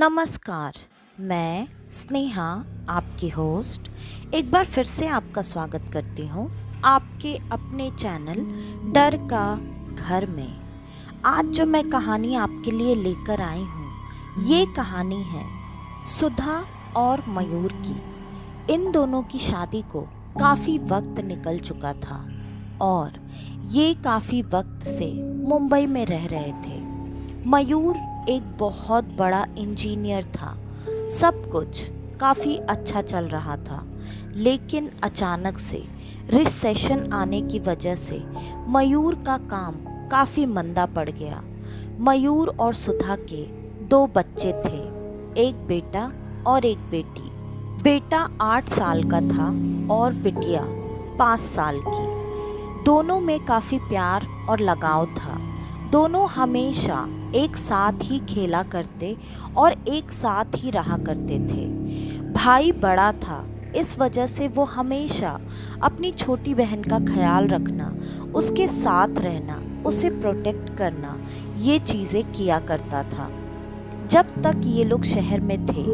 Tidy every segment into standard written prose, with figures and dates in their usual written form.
नमस्कार। मैं स्नेहा, आपकी होस्ट, एक बार फिर से आपका स्वागत करती हूँ आपके अपने चैनल डर का घर में। आज जो मैं कहानी आपके लिए लेकर आई हूँ, ये कहानी है सुधा और मयूर की। इन दोनों की शादी को काफ़ी वक्त निकल चुका था और ये काफ़ी वक्त से मुंबई में रह रहे थे। मयूर एक बहुत बड़ा इंजीनियर था। सब कुछ काफ़ी अच्छा चल रहा था, लेकिन अचानक से रिसेशन आने की वजह से मयूर का काम काफ़ी मंदा पड़ गया। मयूर और सुधा के 2 बच्चे थे, एक बेटा और एक बेटी। बेटा 8 साल का था और बिटिया 5 साल की। दोनों में काफ़ी प्यार और लगाव था। दोनों हमेशा एक साथ ही खेला करते और एक साथ ही रहा करते थे। भाई बड़ा था, इस वजह से वो हमेशा अपनी छोटी बहन का ख्याल रखना, उसके साथ रहना, उसे प्रोटेक्ट करना, ये चीज़ें किया करता था। जब तक ये लोग शहर में थे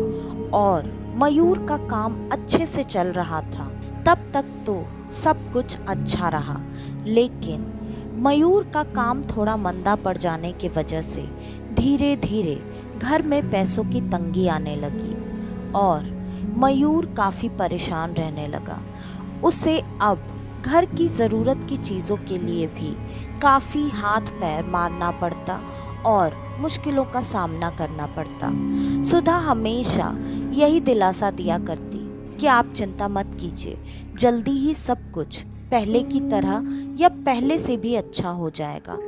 और मयूर का काम अच्छे से चल रहा था, तब तक तो सब कुछ अच्छा रहा। लेकिन मयूर का काम थोड़ा मंदा पड़ जाने की वजह से धीरे धीरे घर में पैसों की तंगी आने लगी और मयूर काफ़ी परेशान रहने लगा। उसे अब घर की ज़रूरत की चीज़ों के लिए भी काफ़ी हाथ पैर मारना पड़ता और मुश्किलों का सामना करना पड़ता। सुधा हमेशा यही दिलासा दिया करती कि आप चिंता मत कीजिए, जल्दी ही सब कुछ पहले की तरह या पहले से भी अच्छा हो जाएगा।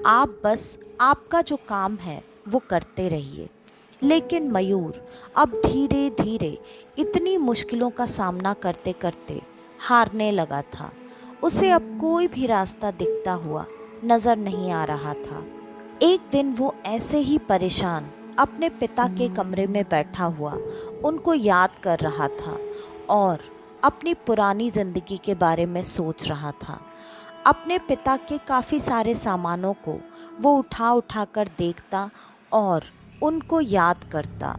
आप बस आपका जो काम है वो करते रहिए। लेकिन मयूर अब धीरे धीरे इतनी मुश्किलों का सामना करते करते हारने लगा था। उसे अब कोई भी रास्ता दिखता हुआ नज़र नहीं आ रहा था। एक दिन वो ऐसे ही परेशान अपने पिता के कमरे में बैठा हुआ उनको याद कर रहा था और अपनी पुरानी ज़िंदगी के बारे में सोच रहा था। अपने पिता के काफ़ी सारे सामानों को वो उठा उठा कर देखता और उनको याद करता।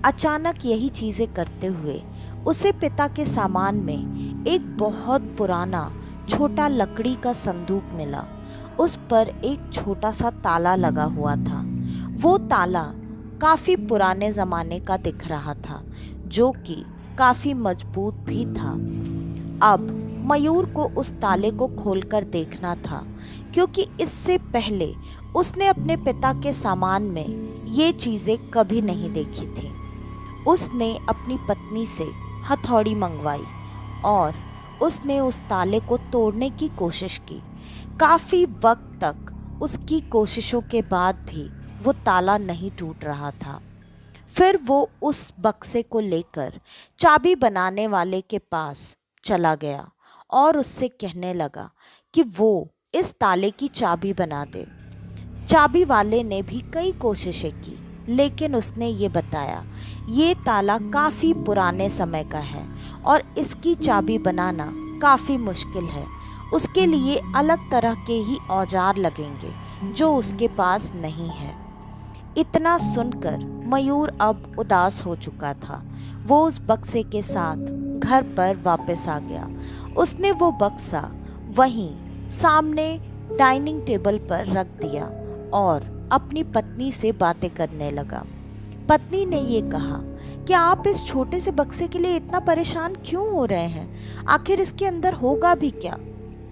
अचानक यही चीज़ें करते हुए उसे पिता के सामान में एक बहुत पुराना छोटा लकड़ी का संदूक मिला। उस पर एक छोटा सा ताला लगा हुआ था। वो ताला काफ़ी पुराने ज़माने का दिख रहा था, जो कि काफ़ी मजबूत भी था। अब मयूर को उस ताले को खोलकर देखना था, क्योंकि इससे पहले उसने अपने पिता के सामान में ये चीज़ें कभी नहीं देखी थी। उसने अपनी पत्नी से हथौड़ी मंगवाई और उसने उस ताले को तोड़ने की कोशिश की। काफ़ी वक्त तक उसकी कोशिशों के बाद भी वो ताला नहीं टूट रहा था। फिर वो उस बक्से को लेकर चाबी बनाने वाले के पास चला गया और उससे कहने लगा कि वो इस ताले की चाबी बना दे। चाबी वाले ने भी कई कोशिशें की, लेकिन उसने ये बताया ये ताला काफ़ी पुराने समय का है और इसकी चाबी बनाना काफ़ी मुश्किल है। उसके लिए अलग तरह के ही औजार लगेंगे जो उसके पास नहीं है। इतना सुनकर मयूर अब उदास हो चुका था। वो उस बक्से के साथ घर पर वापस आ गया। उसने वो बक्सा वहीं सामने डाइनिंग टेबल पर रख दिया और अपनी पत्नी से बातें करने लगा। पत्नी ने ये कहा कि आप इस छोटे से बक्से के लिए इतना परेशान क्यों हो रहे हैं? आखिर इसके अंदर होगा भी क्या?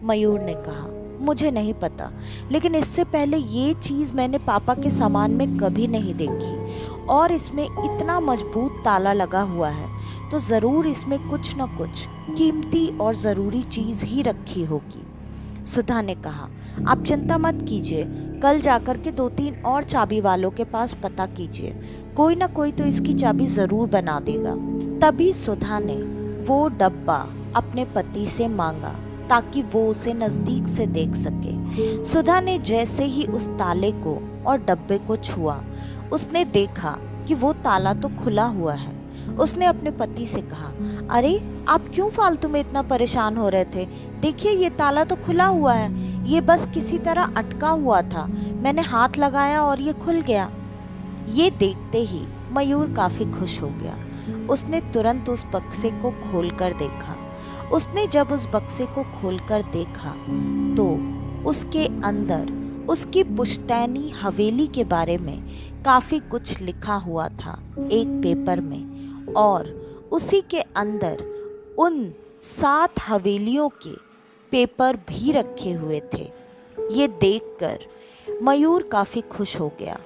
मयूर ने कहा, मुझे नहीं पता, लेकिन इससे पहले ये चीज़ मैंने पापा के सामान में कभी नहीं देखी और इसमें इतना मजबूत ताला लगा हुआ है, तो ज़रूर इसमें कुछ न कुछ कीमती और ज़रूरी चीज़ ही रखी होगी। सुधा ने कहा, आप चिंता मत कीजिए, कल जाकर के 2-3 और चाबी वालों के पास पता कीजिए, कोई ना कोई तो इसकी चाबी ज़रूर बना देगा। तभी सुधा ने वो डब्बा अपने पति से मांगा ताकि वो उसे नज़दीक से देख सके। सुधा ने जैसे ही उस ताले को और डब्बे को छुआ, उसने देखा कि वो ताला तो खुला हुआ है। उसने अपने पति से कहा, अरे आप क्यों फालतू में इतना परेशान हो रहे थे? देखिए ये ताला तो खुला हुआ है, ये बस किसी तरह अटका हुआ था, मैंने हाथ लगाया और ये खुल गया। ये देखते ही मयूर काफी खुश हो गया। उसने तुरंत उस बक्से को खोलकर देखा। उसने जब उस बक्से को खोलकर देखा तो उसके अंदर उसकी पुश्तैनी हवेली के बारे में काफी कुछ लिखा हुआ था एक पेपर में, और उसी के अंदर उन 7 हवेलियों के पेपर भी रखे हुए थे। ये देखकर मयूर काफी खुश हो गया।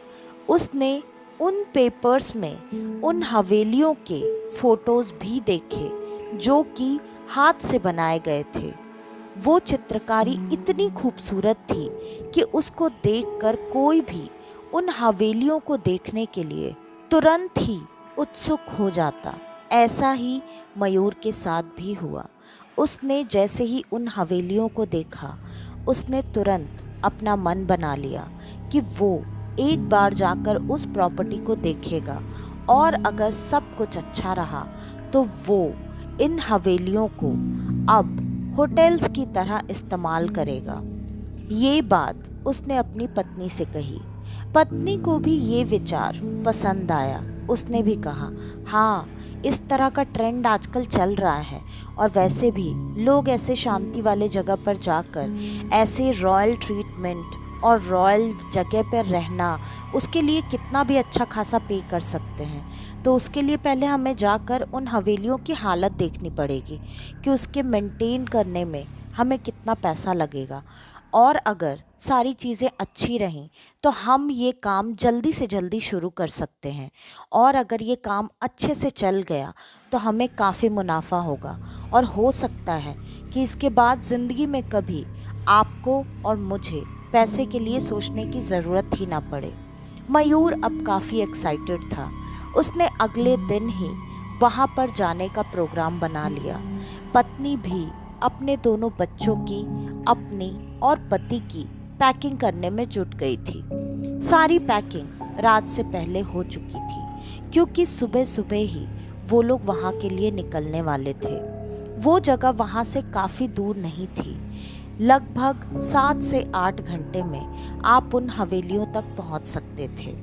उसने उन पेपर्स में उन हवेलियों के फोटोज भी देखे जो कि हाथ से बनाए गए थे। वो चित्रकारी इतनी खूबसूरत थी कि उसको देखकर कोई भी उन हवेलियों को देखने के लिए तुरंत ही उत्सुक हो जाता। ऐसा ही मयूर के साथ भी हुआ। उसने जैसे ही उन हवेलियों को देखा, उसने तुरंत अपना मन बना लिया कि वो एक बार जाकर उस प्रॉपर्टी को देखेगा, और अगर सब कुछ अच्छा रहा तो वो इन हवेलियों को अब होटल्स की तरह इस्तेमाल करेगा। ये बात उसने अपनी पत्नी से कही। पत्नी को भी ये विचार पसंद आया। उसने भी कहा, हाँ, इस तरह का ट्रेंड आजकल चल रहा है, और वैसे भी लोग ऐसे शांति वाले जगह पर जाकर ऐसे रॉयल ट्रीटमेंट और रॉयल जगह पर रहना, उसके लिए कितना भी अच्छा खासा पे कर सकते हैं। तो उसके लिए पहले हमें जाकर उन हवेलियों की हालत देखनी पड़ेगी कि उसके मेंटेन करने में हमें कितना पैसा लगेगा, और अगर सारी चीज़ें अच्छी रहें तो हम ये काम जल्दी से जल्दी शुरू कर सकते हैं, और अगर ये काम अच्छे से चल गया तो हमें काफ़ी मुनाफा होगा, और हो सकता है कि इसके बाद ज़िंदगी में कभी आपको और मुझे पैसे के लिए सोचने की ज़रूरत ही ना पड़े। मयूर अब काफ़ी एक्साइटेड था। उसने अगले दिन ही वहाँ पर जाने का प्रोग्राम बना लिया। पत्नी भी अपने दोनों बच्चों की, अपनी और पति की पैकिंग करने में जुट गई थी। सारी पैकिंग रात से पहले हो चुकी थी, क्योंकि सुबह सुबह ही वो लोग वहाँ के लिए निकलने वाले थे। वो जगह वहाँ से काफ़ी दूर नहीं थी। लगभग 7 से 8 घंटे में आप उन हवेलियों तक पहुँच सकते थे।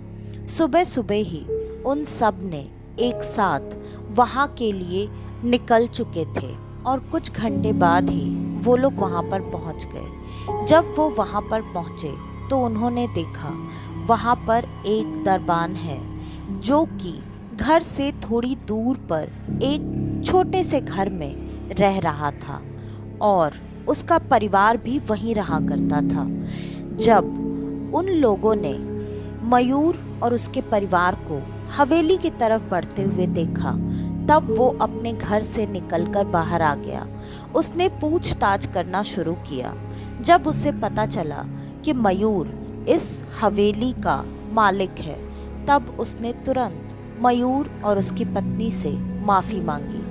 सुबह सुबह ही उन सब ने एक साथ वहाँ के लिए निकल चुके थे, और कुछ घंटे बाद ही वो लोग वहाँ पर पहुँच गए। जब वो वहाँ पर पहुँचे तो उन्होंने देखा वहाँ पर एक दरबान है जो कि घर से थोड़ी दूर पर एक छोटे से घर में रह रहा था, और उसका परिवार भी वहीं रहा करता था। जब उन लोगों ने मयूर और उसके परिवार को हवेली की तरफ बढ़ते हुए देखा, तब वो अपने घर से निकलकर बाहर आ गया। उसने पूछताछ करना शुरू किया। जब उसे पता चला कि मयूर इस हवेली का मालिक है, तब उसने तुरंत मयूर और उसकी पत्नी से माफ़ी मांगी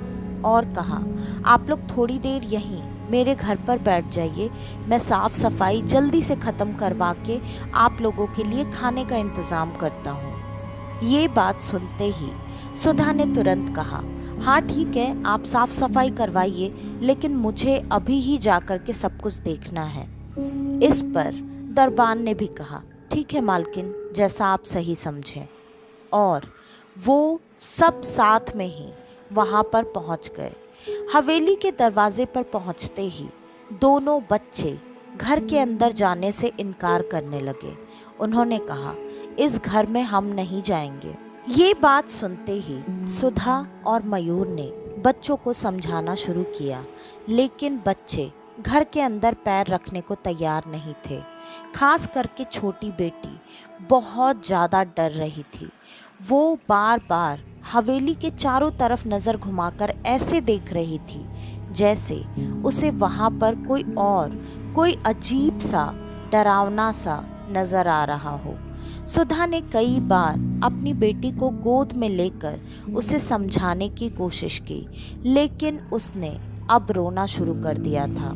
और कहा, आप लोग थोड़ी देर यहीं मेरे घर पर बैठ जाइए, मैं साफ़ सफाई जल्दी से ख़त्म करवा के आप लोगों के लिए खाने का इंतज़ाम करता हूँ। ये बात सुनते ही सुधा ने तुरंत कहा, हाँ ठीक है, आप साफ़ सफाई करवाइए, लेकिन मुझे अभी ही जाकर के सब कुछ देखना है। इस पर दरबान ने भी कहा, ठीक है मालकिन, जैसा आप सही समझें। और वो सब साथ में ही वहाँ पर पहुँच गए। हवेली के दरवाजे पर पहुँचते ही दोनों बच्चे घर के अंदर जाने से इनकार करने लगे। उन्होंने कहा, इस घर में हम नहीं जाएंगे। ये बात सुनते ही सुधा और मयूर ने बच्चों को समझाना शुरू किया, लेकिन बच्चे घर के अंदर पैर रखने को तैयार नहीं थे। खास करके छोटी बेटी बहुत ज़्यादा डर रही थी। वो बार बार हवेली के चारों तरफ नज़र घुमाकर ऐसे देख रही थी जैसे उसे वहाँ पर कोई अजीब सा डरावना सा नज़र आ रहा हो। सुधा ने कई बार अपनी बेटी को गोद में लेकर उसे समझाने की कोशिश की, लेकिन उसने अब रोना शुरू कर दिया था।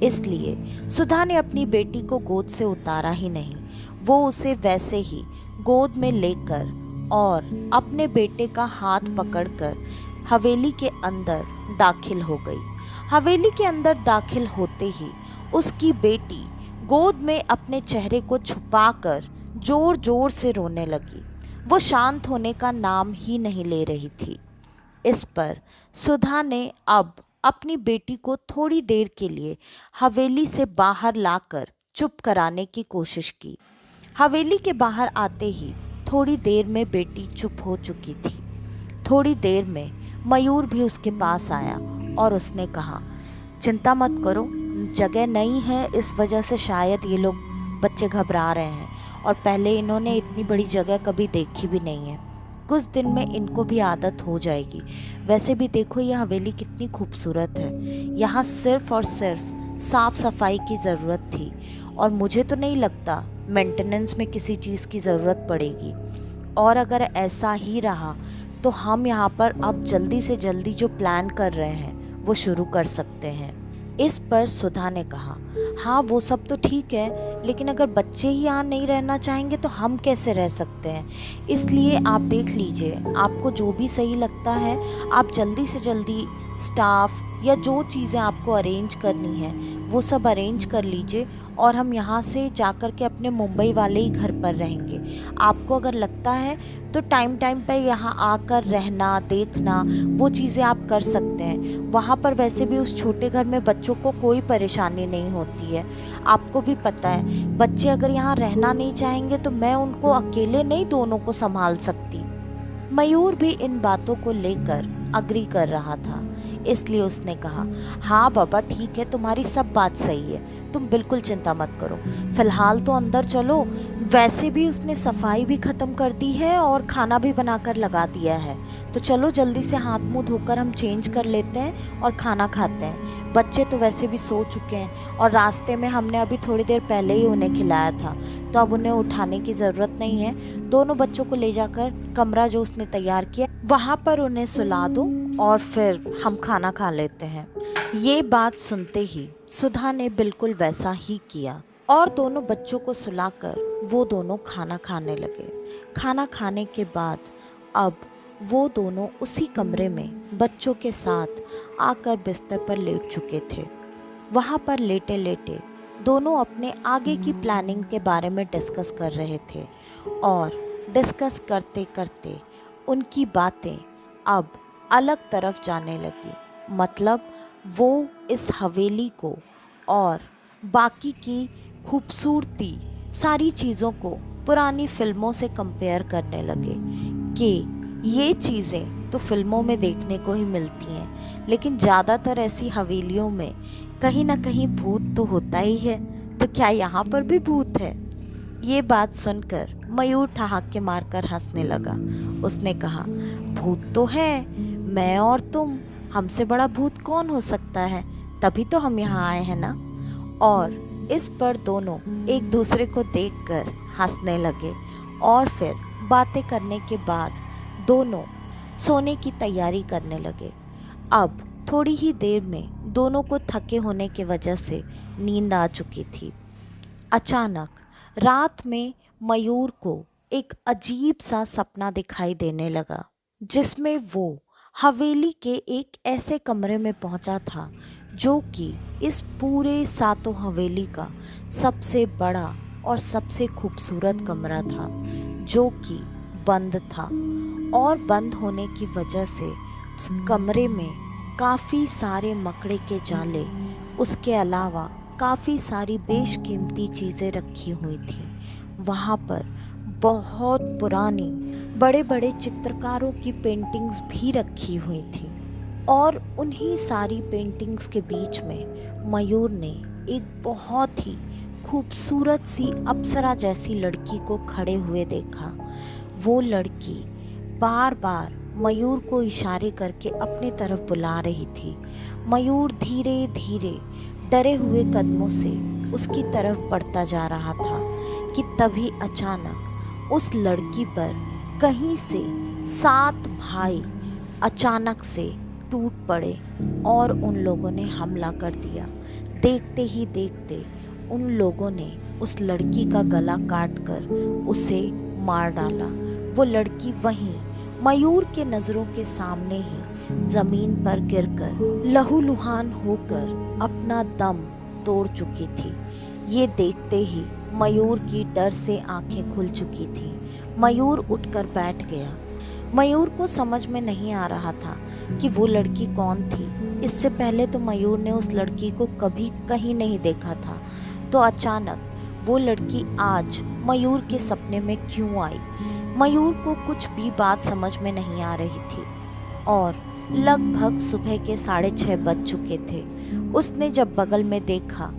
इसलिए सुधा ने अपनी बेटी को गोद से उतारा ही नहीं। वो उसे वैसे ही गोद में लेकर और अपने बेटे का हाथ पकड़कर हवेली के अंदर दाखिल हो गई। हवेली के अंदर दाखिल होते ही उसकी बेटी गोद में अपने चेहरे को छुपाकर जोर जोर से रोने लगी। वो शांत होने का नाम ही नहीं ले रही थी। इस पर सुधा ने अब अपनी बेटी को थोड़ी देर के लिए हवेली से बाहर लाकर चुप कराने की कोशिश की। हवेली के बाहर आते ही थोड़ी देर में बेटी चुप हो चुकी थी। थोड़ी देर में मयूर भी उसके पास आया और उसने कहा, चिंता मत करो, जगह नई है, इस वजह से शायद ये लोग बच्चे घबरा रहे हैं, और पहले इन्होंने इतनी बड़ी जगह कभी देखी भी नहीं है। कुछ दिन में इनको भी आदत हो जाएगी। वैसे भी देखो ये हवेली कितनी खूबसूरत है। यहाँ सिर्फ और सिर्फ साफ सफाई की ज़रूरत थी, और मुझे तो नहीं लगता मेंटेनेंस में किसी चीज़ की ज़रूरत पड़ेगी। और अगर ऐसा ही रहा तो हम यहाँ पर अब जल्दी से जल्दी जो प्लान कर रहे हैं वो शुरू कर सकते हैं। इस पर सुधा ने कहा, हाँ वो सब तो ठीक है, लेकिन अगर बच्चे ही यहाँ नहीं रहना चाहेंगे तो हम कैसे रह सकते हैं। इसलिए आप देख लीजिए, आपको जो भी सही लगता है आप जल्दी से जल्दी स्टाफ या जो चीज़ें आपको अरेंज करनी है वो सब अरेंज कर लीजिए, और हम यहाँ से जाकर के अपने मुंबई वाले ही घर पर रहेंगे। आपको अगर लगता है तो टाइम टाइम पे यहाँ आकर रहना देखना वो चीज़ें आप कर सकते हैं। वहाँ पर वैसे भी उस छोटे घर में बच्चों को कोई परेशानी नहीं होती है। आपको भी पता है बच्चे अगर यहाँ रहना नहीं चाहेंगे तो मैं उनको अकेले नहीं दोनों को संभाल सकती। मयूर भी इन बातों को लेकर अग्री कर रहा था, इसलिए उसने कहा, हाँ बाबा ठीक है, तुम्हारी सब बात सही है, तुम बिल्कुल चिंता मत करो, फिलहाल तो अंदर चलो। वैसे भी उसने सफाई भी ख़त्म कर दी है और खाना भी बनाकर लगा दिया है, तो चलो जल्दी से हाथ मुंह धोकर हम चेंज कर लेते हैं और खाना खाते हैं। बच्चे तो वैसे भी सो चुके हैं, और रास्ते में हमने अभी थोड़ी देर पहले ही उन्हें खिलाया था, तो अब उन्हें उठाने की ज़रूरत नहीं है। दोनों बच्चों को ले जाकर कमरा जो उसने तैयार किया वहाँ पर उन्हें सुला दो, और फिर हम खाना खा लेते हैं। ये बात सुनते ही सुधा ने बिल्कुल वैसा ही किया, और दोनों बच्चों को सुलाकर वो दोनों खाना खाने लगे। खाना खाने के बाद अब वो दोनों उसी कमरे में बच्चों के साथ आकर बिस्तर पर लेट चुके थे। वहाँ पर लेटे लेटे दोनों अपने आगे की प्लानिंग के बारे में डिस्कस कर रहे थे, और डिस्कस करते करते उनकी बातें अब अलग तरफ जाने लगी। मतलब वो इस हवेली को और बाकी की खूबसूरती सारी चीज़ों को पुरानी फिल्मों से कंपेयर करने लगे कि ये चीज़ें तो फिल्मों में देखने को ही मिलती हैं, लेकिन ज़्यादातर ऐसी हवेलियों में कहीं ना कहीं भूत तो होता ही है, तो क्या यहाँ पर भी भूत है। ये बात सुनकर मयूर ठहाके मारकर हंसने लगा। उसने कहा, भूत तो है, मैं और तुम, हमसे बड़ा भूत कौन हो सकता है, तभी तो हम यहाँ आए हैं ना। और इस पर दोनों एक दूसरे को देखकर हंसने लगे, और फिर बातें करने के बाद दोनों सोने की तैयारी करने लगे। अब थोड़ी ही देर में दोनों को थके होने की वजह से नींद आ चुकी थी। अचानक रात में मयूर को एक अजीब सा सपना दिखाई देने लगा, जिसमें वो हवेली के एक ऐसे कमरे में पहुंचा था जो कि इस पूरे सातों हवेली का सबसे बड़ा और सबसे खूबसूरत कमरा था, जो कि बंद था। और बंद होने की वजह से उस कमरे में काफ़ी सारे मकड़े के जाले, उसके अलावा काफ़ी सारी बेशकीमती चीज़ें रखी हुई थी। वहाँ पर बहुत पुरानी बड़े बड़े चित्रकारों की पेंटिंग्स भी रखी हुई थी, और उन्हीं सारी पेंटिंग्स के बीच में मयूर ने एक बहुत ही खूबसूरत सी अप्सरा जैसी लड़की को खड़े हुए देखा। वो लड़की बार बार मयूर को इशारे करके अपनी तरफ बुला रही थी। मयूर धीरे धीरे डरे हुए कदमों से उसकी तरफ बढ़ता जा रहा था कि तभी अचानक उस लड़की पर कहीं से 7 भाई अचानक से टूट पड़े और उन लोगों ने हमला कर दिया। देखते ही देखते उन लोगों ने उस लड़की का गला काटकर उसे मार डाला। वो लड़की वहीं मयूर के नज़रों के सामने ही ज़मीन पर गिरकर लहूलुहान होकर अपना दम तोड़ चुकी थी। ये देखते ही मयूर की डर से आंखें खुल चुकी थीं। मयूर उठकर बैठ गया। मयूर को समझ में नहीं आ रहा था कि वो लड़की कौन थी। इससे पहले तो मयूर ने उस लड़की को कभी कहीं नहीं देखा था। तो अचानक वो लड़की आज मयूर के सपने में क्यों आई? मयूर को कुछ भी बात समझ में नहीं आ रही थी और लगभग सुबह के 6:30 बज चुके थे। उसने जब बगल में देखा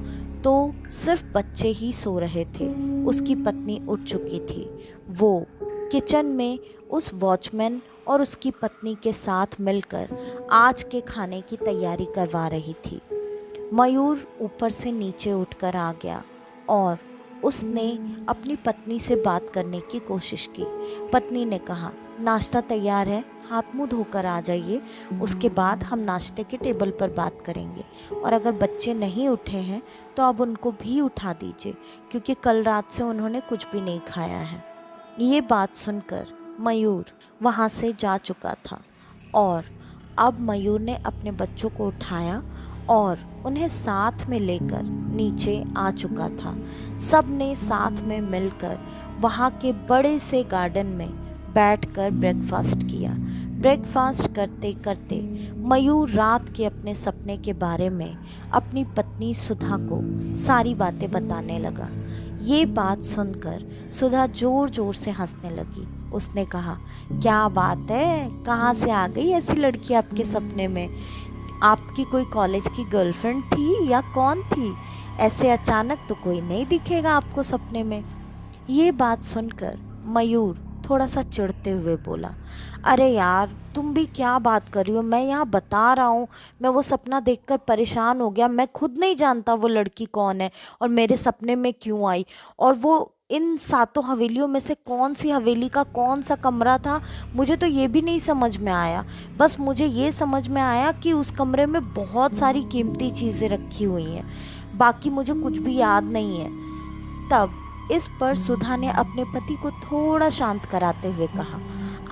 तो सिर्फ बच्चे ही सो रहे थे। उसकी पत्नी उठ चुकी थी। वो किचन में उस वॉचमैन और उसकी पत्नी के साथ मिलकर आज के खाने की तैयारी करवा रही थी। मयूर ऊपर से नीचे उठकर आ गया और उसने अपनी पत्नी से बात करने की कोशिश की। पत्नी ने कहा, नाश्ता तैयार है, हाथ मुंह धोकर आ जाइए, उसके बाद हम नाश्ते के टेबल पर बात करेंगे। और अगर बच्चे नहीं उठे हैं तो अब उनको भी उठा दीजिए, क्योंकि कल रात से उन्होंने कुछ भी नहीं खाया है। ये बात सुनकर मयूर वहाँ से जा चुका था और अब मयूर ने अपने बच्चों को उठाया और उन्हें साथ में लेकर नीचे आ चुका था। सब ने साथ में मिलकर वहाँ के बड़े से गार्डन में बैठकर ब्रेकफास्ट किया। ब्रेकफास्ट करते करते मयूर रात के अपने सपने के बारे में अपनी पत्नी सुधा को सारी बातें बताने लगा। ये बात सुनकर सुधा ज़ोर ज़ोर से हंसने लगी। उसने कहा, क्या बात है, कहाँ से आ गई ऐसी लड़की आपके सपने में? आपकी कोई कॉलेज की गर्लफ्रेंड थी या कौन थी? ऐसे अचानक तो कोई नहीं दिखेगा आपको सपने में। ये बात सुनकर मयूर थोड़ा सा चिढ़ते हुए बोला, अरे यार, तुम भी क्या बात कर रही हो? मैं यहाँ बता रहा हूँ, मैं वो सपना देखकर परेशान हो गया। मैं खुद नहीं जानता वो लड़की कौन है और मेरे सपने में क्यों आई, और वो इन 7 हवेलियों में से कौन सी हवेली का कौन सा कमरा था, मुझे तो ये भी नहीं समझ में आया। बस मुझे ये समझ में आया कि उस कमरे में बहुत सारी कीमती चीज़ें रखी हुई हैं, बाकी मुझे कुछ भी याद नहीं है। तब इस पर सुधा ने अपने पति को थोड़ा शांत कराते हुए कहा,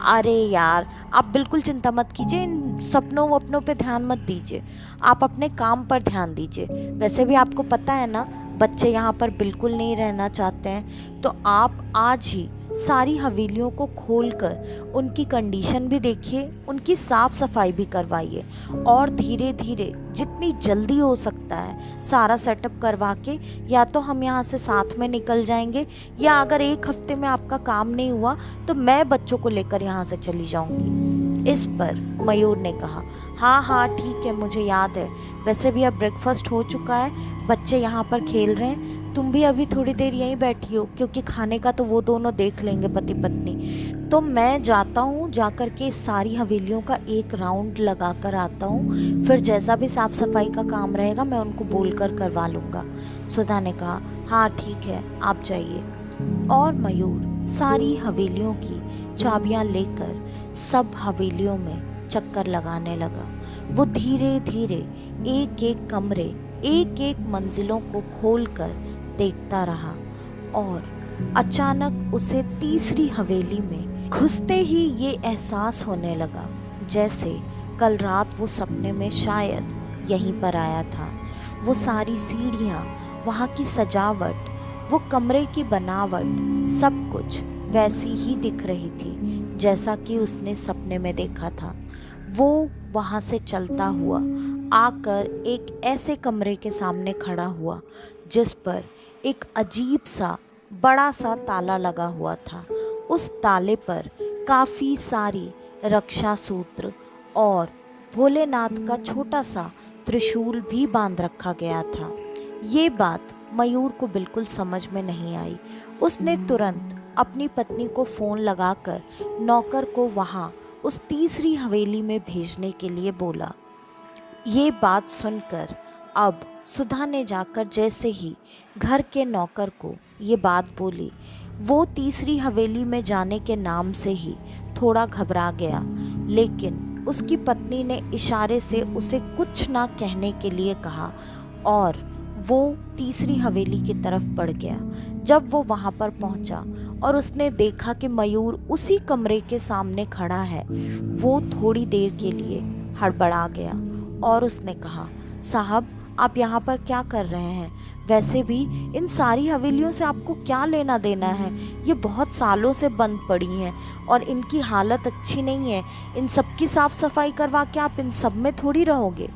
अरे यार, आप बिल्कुल चिंता मत कीजिए, इन सपनों वपनों पे ध्यान मत दीजिए, आप अपने काम पर ध्यान दीजिए। वैसे भी आपको पता है ना, बच्चे यहाँ पर बिल्कुल नहीं रहना चाहते हैं, तो आप आज ही सारी हवेलियों को खोलकर उनकी कंडीशन भी देखिए, उनकी साफ़ सफाई भी करवाइए और धीरे धीरे जितनी जल्दी हो सकता है सारा सेटअप करवा के या तो हम यहाँ से साथ में निकल जाएंगे, या अगर 1 हफ्ते में आपका काम नहीं हुआ तो मैं बच्चों को लेकर यहाँ से चली जाऊँगी। इस पर मयूर ने कहा, हाँ हाँ ठीक है, मुझे याद है, वैसे भी अब ब्रेकफास्ट हो चुका है, बच्चे यहाँ पर खेल रहे हैं, तुम भी अभी थोड़ी देर यहीं बैठी हो, क्योंकि खाने का तो वो दोनों देख लेंगे पति पत्नी। तो मैं जाता हूँ, जाकर के सारी हवेलियों का एक राउंड लगा कर आता हूँ, फिर जैसा भी साफ़ सफाई का काम रहेगा मैं उनको बोल कर करवा लूँगा। सुधा ने कहा, हाँ ठीक है, आप जाइए। और मयूर सारी हवेलियों की चाबियाँ लेकर सब हवेलियों में चक्कर लगाने लगा। वो धीरे धीरे एक एक कमरे, एक एक मंजिलों को खोलकर देखता रहा और अचानक उसे तीसरी हवेली में घुसते ही ये एहसास होने लगा जैसे कल रात वो सपने में शायद यहीं पर आया था। वो सारी सीढ़ियाँ, वहाँ की सजावट, वो कमरे की बनावट, सब कुछ वैसी ही दिख रही थी जैसा कि उसने सपने में देखा था। वो वहाँ से चलता हुआ आकर एक ऐसे कमरे के सामने खड़ा हुआ जिस पर एक अजीब सा बड़ा सा ताला लगा हुआ था। उस ताले पर काफ़ी सारी रक्षा सूत्र और भोलेनाथ का छोटा सा त्रिशूल भी बांध रखा गया था। ये बात मयूर को बिल्कुल समझ में नहीं आई। उसने तुरंत अपनी पत्नी को फ़ोन लगाकर नौकर को वहाँ उस तीसरी हवेली में भेजने के लिए बोला। ये बात सुनकर अब सुधा ने जाकर जैसे ही घर के नौकर को ये बात बोली, वो तीसरी हवेली में जाने के नाम से ही थोड़ा घबरा गया, लेकिन उसकी पत्नी ने इशारे से उसे कुछ ना कहने के लिए कहा और वो तीसरी हवेली की तरफ बढ़ गया। जब वो वहाँ पर पहुँचा और उसने देखा कि मयूर उसी कमरे के सामने खड़ा है, वो थोड़ी देर के लिए हड़बड़ा गया और उसने कहा, साहब आप यहाँ पर क्या कर रहे हैं? वैसे भी इन सारी हवेलियों से आपको क्या लेना देना है? ये बहुत सालों से बंद पड़ी हैं और इनकी हालत अच्छी नहीं है। इन सब की साफ सफाई करवा के आप इन सब में थोड़ी रहोगे।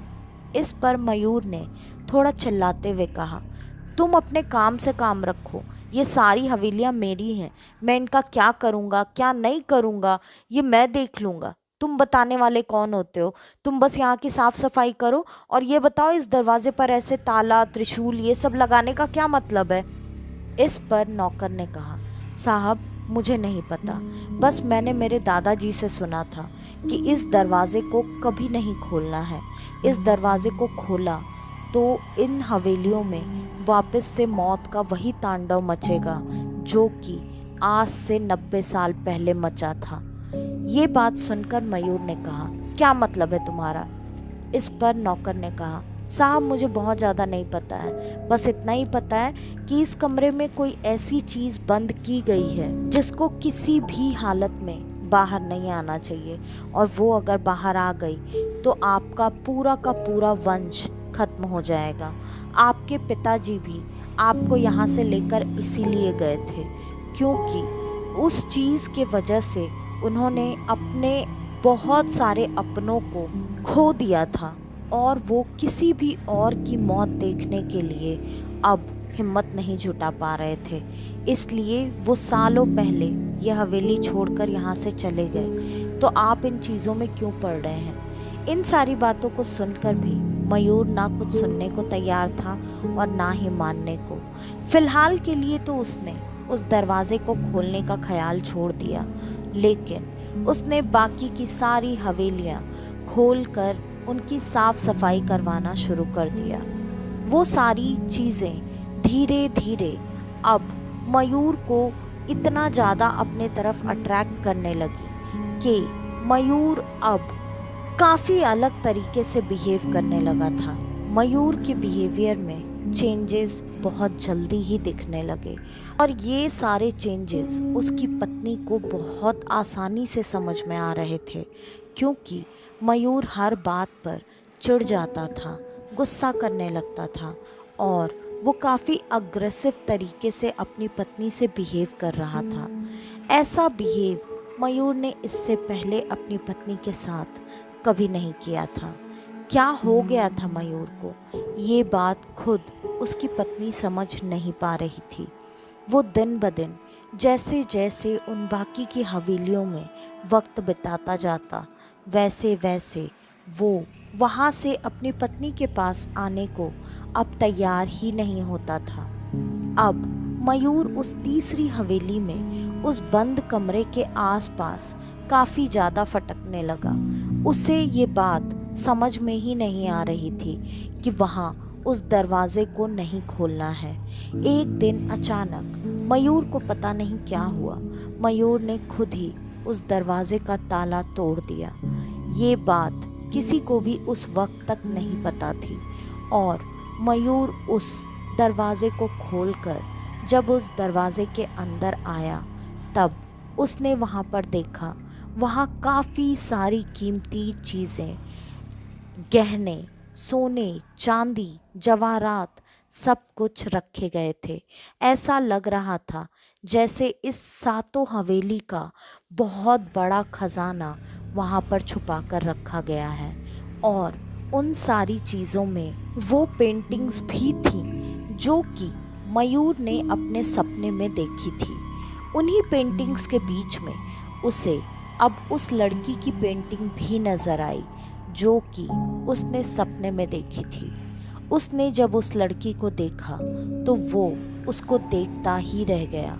इस पर मयूर ने थोड़ा चिल्लाते हुए कहा, तुम अपने काम से काम रखो। ये सारी हवेलियाँ मेरी हैं। मैं इनका क्या करूँगा क्या नहीं करूँगा ये मैं देख लूँगा। तुम बताने वाले कौन होते हो? तुम बस यहाँ की साफ सफाई करो। और ये बताओ, इस दरवाजे पर ऐसे ताला त्रिशूल ये सब लगाने का क्या मतलब है? इस पर नौकर ने कहा, साहब मुझे नहीं पता, बस मैंने मेरे दादाजी से सुना था कि इस दरवाजे को कभी नहीं खोलना है। इस दरवाजे को खोला तो इन हवेलियों में वापस से मौत का वही तांडव मचेगा जो कि आज से 90 साल पहले मचा था। ये बात सुनकर मयूर ने कहा, क्या मतलब है तुम्हारा? इस पर नौकर ने कहा, साहब मुझे बहुत ज़्यादा नहीं पता है, बस इतना ही पता है कि इस कमरे में कोई ऐसी चीज़ बंद की गई है जिसको किसी भी हालत में बाहर नहीं आना चाहिए, और वो अगर बाहर आ गई तो आपका पूरा का पूरा वंश खत्म हो जाएगा। आपके पिताजी भी आपको यहाँ से लेकर इसीलिए गए थे क्योंकि उस चीज़ के वजह से उन्होंने अपने बहुत सारे अपनों को खो दिया था और वो किसी भी और की मौत देखने के लिए अब हिम्मत नहीं जुटा पा रहे थे। इसलिए वो सालों पहले ये हवेली छोड़कर यहाँ से चले गए। तो आप इन चीज़ों में क्यों पड़ रहे हैं? इन सारी बातों को सुनकर भी मयूर ना कुछ सुनने को तैयार था और ना ही मानने को। फिलहाल के लिए तो उसने उस दरवाजे को खोलने का ख्याल छोड़ दिया, लेकिन उसने बाकी की सारी हवेलियाँ खोलकर उनकी साफ सफाई करवाना शुरू कर दिया। वो सारी चीज़ें धीरे धीरे अब मयूर को इतना ज़्यादा अपने तरफ अट्रैक्ट करने लगी कि मयूर अब काफ़ी अलग तरीके से बिहेव करने लगा था। मयूर के बिहेवियर में चेंजेस बहुत जल्दी ही दिखने लगे और ये सारे चेंजेस उसकी पत्नी को बहुत आसानी से समझ में आ रहे थे, क्योंकि मयूर हर बात पर चिढ़ जाता था, गुस्सा करने लगता था और वो काफ़ी अग्रेसिव तरीके से अपनी पत्नी से बिहेव कर रहा था। ऐसा बिहेव मयूर ने इससे पहले अपनी पत्नी के साथ कभी नहीं किया था। क्या हो गया था मयूर को, ये बात खुद उसकी पत्नी समझ नहीं पा रही थी। वो दिन ब दिन जैसे जैसे उन बाकी की हवेलियों में वक्त बिताता जाता, वैसे वैसे वो वहाँ से अपनी पत्नी के पास आने को अब तैयार ही नहीं होता था। अब मयूर उस तीसरी हवेली में उस बंद कमरे के आसपास काफ़ी ज़्यादा फटकने लगा। उसे ये बात समझ में ही नहीं आ रही थी कि वहाँ उस दरवाजे को नहीं खोलना है। एक दिन अचानक मयूर को पता नहीं क्या हुआ, मयूर ने खुद ही उस दरवाजे का ताला तोड़ दिया। ये बात किसी को भी उस वक्त तक नहीं पता थी और मयूर उस दरवाजे को खोलकर जब उस दरवाजे के अंदर आया तब उसने वहाँ पर देखा, वहाँ काफ़ी सारी कीमती चीज़ें, गहने, सोने, चांदी, जवाहरात सब कुछ रखे गए थे। ऐसा लग रहा था जैसे इस सातों हवेली का बहुत बड़ा खजाना वहाँ पर छुपा कर रखा गया है। और उन सारी चीज़ों में वो पेंटिंग्स भी थी जो कि मयूर ने अपने सपने में देखी थी। उन्हीं पेंटिंग्स के बीच में उसे अब उस लड़की की पेंटिंग भी नज़र आई जो कि उसने सपने में देखी थी। उसने जब उस लड़की को देखा तो वो उसको देखता ही रह गया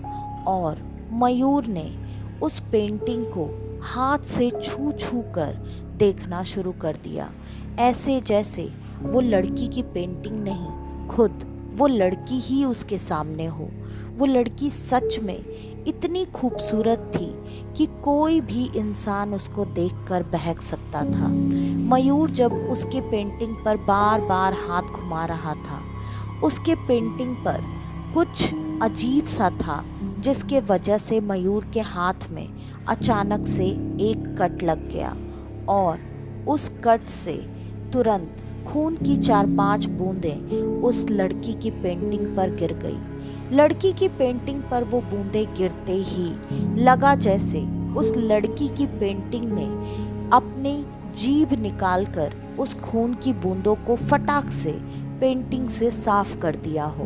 और मयूर ने उस पेंटिंग को हाथ से छू छू कर देखना शुरू कर दिया, ऐसे जैसे वो लड़की की पेंटिंग नहीं, खुद वो लड़की ही उसके सामने हो। वो लड़की सच में इतनी खूबसूरत थी कि कोई भी इंसान उसको देखकर बहक सकता था। मयूर जब उसके पेंटिंग पर बार बार हाथ घुमा रहा था, उसके पेंटिंग पर कुछ अजीब सा था जिसके वजह से मयूर के हाथ में अचानक से एक कट लग गया और उस कट से तुरंत खून की 4-5 बूंदें उस लड़की की पेंटिंग पर गिर गई। लड़की की पेंटिंग पर वो बूंदें गिरते ही लगा जैसे उस लड़की की पेंटिंग ने अपनी जीभ निकालकर उस खून की बूंदों को फटाक से पेंटिंग से साफ कर दिया हो।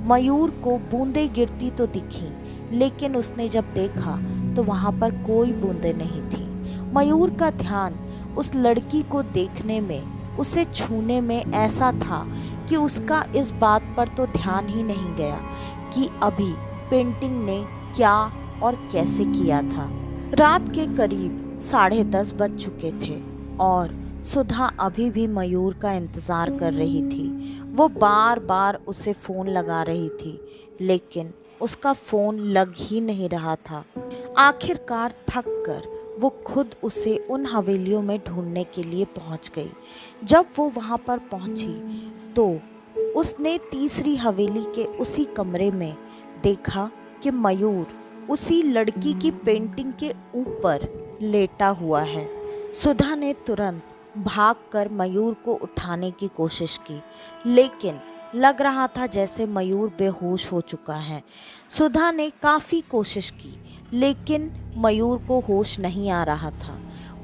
मयूर को बूंदें गिरती तो दिखी, लेकिन उसने जब देखा तो वहां पर कोई बूंदें नहीं थी। मयूर का ध्यान उस लड़की को देखने में, उसे छूने में ऐसा था कि उसका इस बात पर तो ध्यान ही नहीं गया कि अभी पेंटिंग ने क्या और कैसे किया था। रात के करीब 10:30 बज चुके थे और सुधा अभी भी मयूर का इंतज़ार कर रही थी। वो बार बार उसे फ़ोन लगा रही थी, लेकिन उसका फ़ोन लग ही नहीं रहा था। आखिरकार थक कर वो खुद उसे उन हवेलियों में ढूंढने के लिए पहुंच गई। जब वो वहां पर पहुंची तो उसने तीसरी हवेली के उसी कमरे में देखा कि मयूर उसी लड़की की पेंटिंग के ऊपर लेटा हुआ है। सुधा ने तुरंत भागकर मयूर को उठाने की कोशिश की, लेकिन लग रहा था जैसे मयूर बेहोश हो चुका है। सुधा ने काफ़ी कोशिश की, लेकिन मयूर को होश नहीं आ रहा था।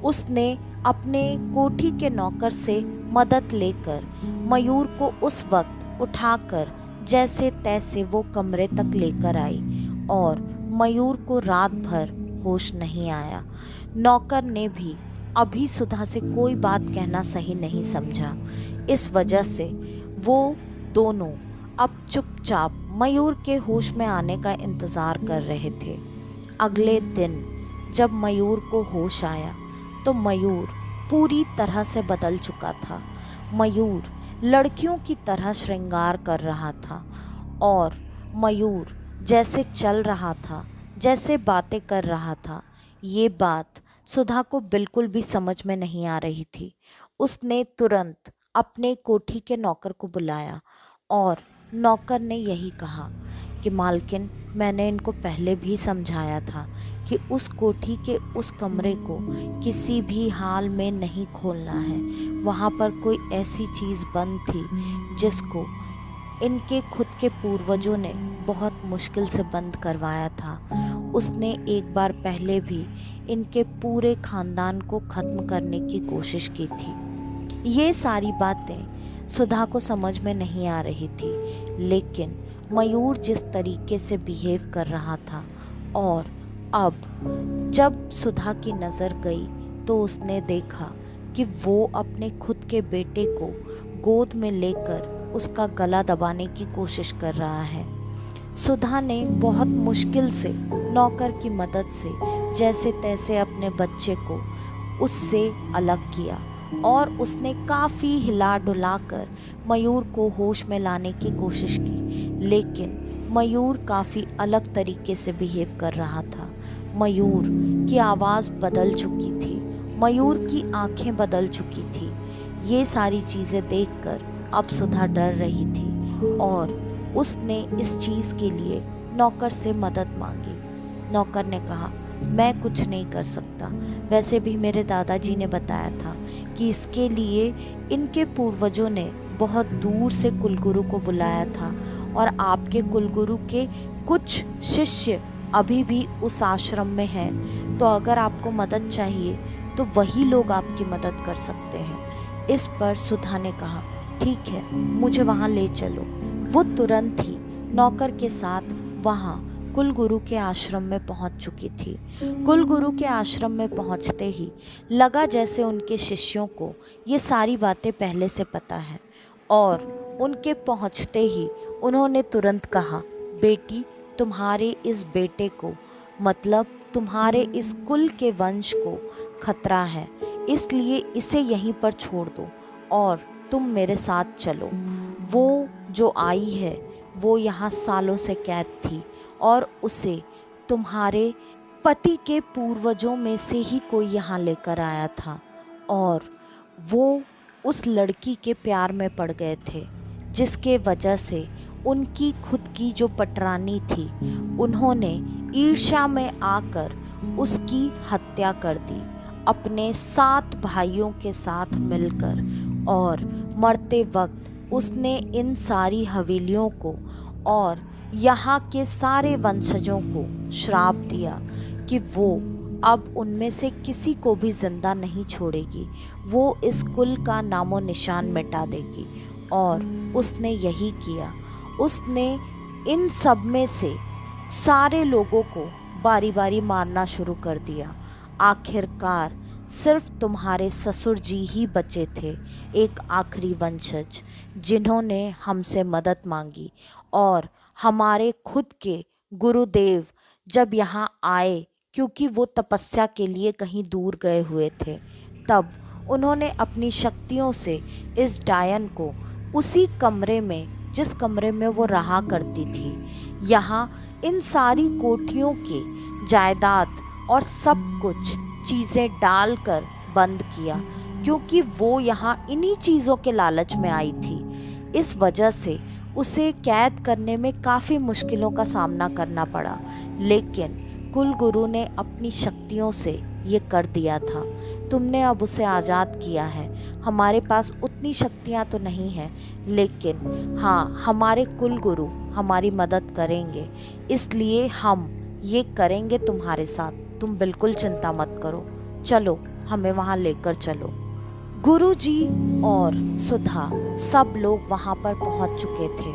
उसने अपने कोठी के नौकर से मदद लेकर मयूर को उस वक्त उठाकर जैसे तैसे वो कमरे तक लेकर आई और मयूर को रात भर होश नहीं आया। नौकर ने भी अभी सुधा से कोई बात कहना सही नहीं समझा। इस वजह से वो दोनों अब चुपचाप मयूर के होश में आने का इंतज़ार कर रहे थे। अगले दिन जब मयूर को होश आया तो मयूर पूरी तरह से बदल चुका था। मयूर लड़कियों की तरह श्रृंगार कर रहा था और मयूर जैसे चल रहा था, जैसे बातें कर रहा था, ये बात सुधा को बिल्कुल भी समझ में नहीं आ रही थी। उसने तुरंत अपने कोठी के नौकर को बुलाया और नौकर ने यही कहा कि मालकिन, मैंने इनको पहले भी समझाया था कि उस कोठी के उस कमरे को किसी भी हाल में नहीं खोलना है। वहाँ पर कोई ऐसी चीज़ बंद थी जिसको इनके खुद के पूर्वजों ने बहुत मुश्किल से बंद करवाया था। उसने एक बार पहले भी इनके पूरे खानदान को ख़त्म करने की कोशिश की थी। ये सारी बातें सुधा को समझ में नहीं आ रही थी, लेकिन मयूर जिस तरीके से बिहेव कर रहा था और अब जब सुधा की नज़र गई तो उसने देखा कि वो अपने खुद के बेटे को गोद में लेकर उसका गला दबाने की कोशिश कर रहा है। सुधा ने बहुत मुश्किल से नौकर की मदद से जैसे तैसे अपने बच्चे को उससे अलग किया और उसने काफ़ी हिला डुला कर मयूर को होश में लाने की कोशिश की, लेकिन मयूर काफ़ी अलग तरीके से बिहेव कर रहा था। मयूर की आवाज़ बदल चुकी थी, मयूर की आंखें बदल चुकी थी। ये सारी चीज़ें देखकर अब सुधा डर रही थी और उसने इस चीज़ के लिए नौकर से मदद मांगी। नौकर ने कहा, मैं कुछ नहीं कर सकता। वैसे भी मेरे दादाजी ने बताया था कि इसके लिए इनके पूर्वजों ने बहुत दूर से कुलगुरु को बुलाया था और आपके कुलगुरु के कुछ शिष्य अभी भी उस आश्रम में हैं, तो अगर आपको मदद चाहिए तो वही लोग आपकी मदद कर सकते हैं। इस पर सुधा ने कहा, ठीक है, मुझे वहाँ ले चलो। वो तुरंत ही नौकर के साथ वहाँ कुलगुरु के आश्रम में पहुँच चुकी थी। कुलगुरु के आश्रम में पहुँचते ही लगा जैसे उनके शिष्यों को ये सारी बातें पहले से पता है और उनके पहुँचते ही उन्होंने तुरंत कहा, बेटी, तुम्हारे इस बेटे को, मतलब तुम्हारे इस कुल के वंश को खतरा है, इसलिए इसे यहीं पर छोड़ दो और तुम मेरे साथ चलो। वो जो आई है वो यहाँ सालों से कैद थी और उसे तुम्हारे पति के पूर्वजों में से ही कोई यहाँ लेकर आया था और वो उस लड़की के प्यार में पड़ गए थे, जिसके वजह से उनकी खुद की जो पटरानी थी उन्होंने ईर्ष्या में आकर उसकी हत्या कर दी अपने 7 भाइयों के साथ मिलकर। और मरते वक्त उसने इन सारी हवेलियों को और यहाँ के सारे वंशजों को श्राप दिया कि वो अब उनमें से किसी को भी जिंदा नहीं छोड़ेगी, वो इस कुल का नामो निशान मिटा देगी। और उसने यही किया। उसने इन सब में से सारे लोगों को बारी बारी मारना शुरू कर दिया। आखिरकार सिर्फ तुम्हारे ससुर जी ही बचे थे, एक आखिरी वंशज, जिन्होंने हमसे मदद मांगी। और हमारे खुद के गुरुदेव जब यहाँ आए, क्योंकि वो तपस्या के लिए कहीं दूर गए हुए थे, तब उन्होंने अपनी शक्तियों से इस डायन को उसी कमरे में, जिस कमरे में वो रहा करती थी, यहाँ इन सारी कोठियों की जायदाद और सब कुछ चीज़ें डालकर बंद किया, क्योंकि वो यहाँ इन्हीं चीज़ों के लालच में आई थी। इस वजह से उसे कैद करने में काफ़ी मुश्किलों का सामना करना पड़ा, लेकिन कुल गुरु ने अपनी शक्तियों से ये कर दिया था। तुमने अब उसे आज़ाद किया है। हमारे पास उतनी शक्तियाँ तो नहीं हैं, लेकिन हाँ, हमारे कुल गुरु हमारी मदद करेंगे, इसलिए हम ये करेंगे तुम्हारे साथ। तुम बिल्कुल चिंता मत करो, चलो हमें वहाँ लेकर चलो। गुरुजी और सुधा सब लोग वहाँ पर पहुँच चुके थे।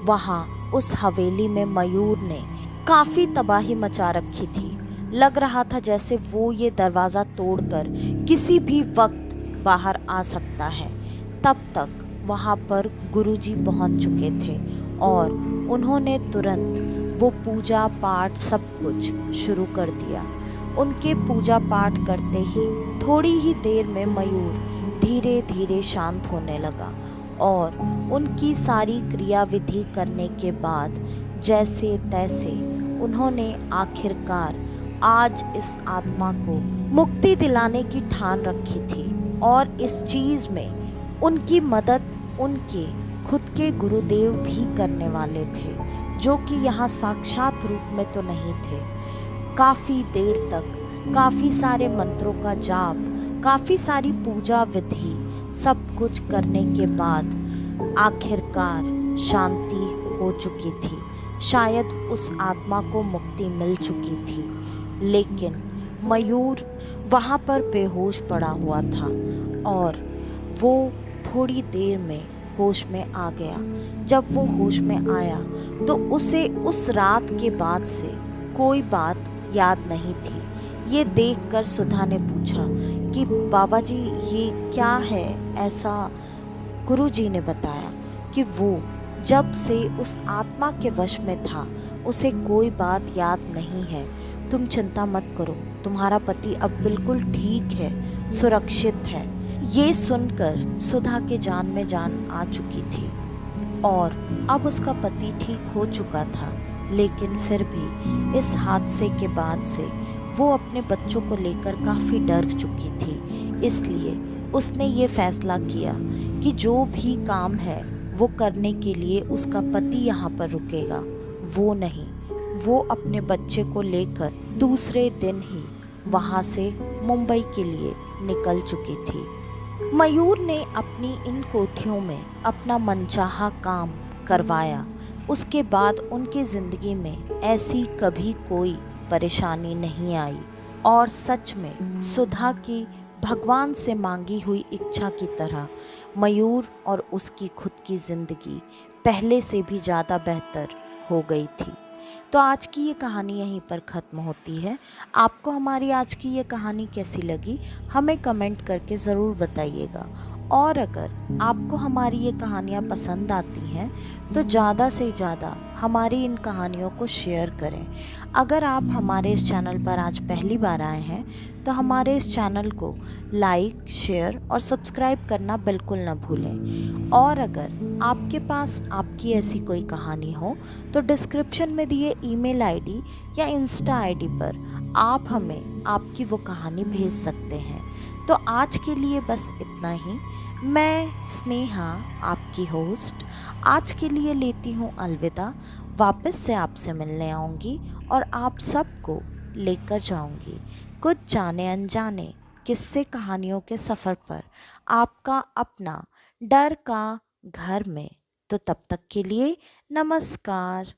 वहाँ उस हवेली में मयूर ने काफ़ी तबाही मचा रखी थी। लग रहा था जैसे वो ये दरवाज़ा तोड़कर किसी भी वक्त बाहर आ सकता है। तब तक वहाँ पर गुरुजी पहुँच चुके थे और उन्होंने तुरंत वो पूजा पाठ सब कुछ शुरू कर दिया। उनके पूजा पाठ करते ही थोड़ी ही देर में मयूर धीरे धीरे शांत होने लगा और उनकी सारी क्रियाविधि करने के बाद जैसे तैसे उन्होंने आखिरकार आज इस आत्मा को मुक्ति दिलाने की ठान रखी थी। और इस चीज़ में उनकी मदद उनके खुद के गुरुदेव भी करने वाले थे, जो कि यहाँ साक्षात रूप में तो नहीं थे। काफ़ी देर तक काफ़ी सारे मंत्रों का जाप, काफ़ी सारी पूजा विधि सब कुछ करने के बाद आखिरकार शांति हो चुकी थी। शायद उस आत्मा को मुक्ति मिल चुकी थी, लेकिन मयूर वहाँ पर बेहोश पड़ा हुआ था और वो थोड़ी देर में होश में आ गया। जब वो होश में आया तो उसे उस रात के बाद से कोई बात याद नहीं थी। ये देखकर सुधा ने पूछा कि बाबा जी ये क्या है ऐसा। गुरुजी ने बताया कि वो जब से उस आत्मा के वश में था उसे कोई बात याद नहीं है। तुम चिंता मत करो, तुम्हारा पति अब बिल्कुल ठीक है, सुरक्षित है। ये सुनकर सुधा के जान में जान आ चुकी थी और अब उसका पति ठीक हो चुका था, लेकिन फिर भी इस हादसे के बाद से वो अपने बच्चों को लेकर काफ़ी डर चुकी थी। इसलिए उसने ये फैसला किया कि जो भी काम है वो करने के लिए उसका पति यहाँ पर रुकेगा, वो नहीं। वो अपने बच्चे को लेकर दूसरे दिन ही वहाँ से मुंबई के लिए निकल चुकी थी। मयूर ने अपनी इन कोठियों में अपना मनचाहा काम करवाया। उसके बाद उनकी ज़िंदगी में ऐसी कभी कोई परेशानी नहीं आई और सच में सुधा की भगवान से मांगी हुई इच्छा की तरह मयूर और उसकी खुद की ज़िंदगी पहले से भी ज़्यादा बेहतर हो गई थी। तो आज की ये कहानी यहीं पर ख़त्म होती है। आपको हमारी आज की ये कहानी कैसी लगी हमें कमेंट करके ज़रूर बताइएगा। और अगर आपको हमारी ये कहानियाँ पसंद आती हैं तो ज़्यादा से ज़्यादा हमारी इन कहानियों को शेयर करें। अगर आप हमारे इस चैनल पर आज पहली बार आए हैं तो हमारे इस चैनल को लाइक, शेयर और सब्सक्राइब करना बिल्कुल न भूलें। और अगर आपके पास आपकी ऐसी कोई कहानी हो तो डिस्क्रिप्शन में दिए ईमेल आईडी या इंस्टा आईडी पर आप हमें आपकी वो कहानी भेज सकते हैं। तो आज के लिए बस इतना ही। मैं स्नेहा आपकी होस्ट आज के लिए लेती हूँ अलविदा। वापस से आपसे मिलने आऊँगी और आप सबको लेकर जाऊँगी कुछ जाने अनजाने किस्से कहानियों के सफ़र पर। आपका अपना डर का घर में। तो तब तक के लिए नमस्कार।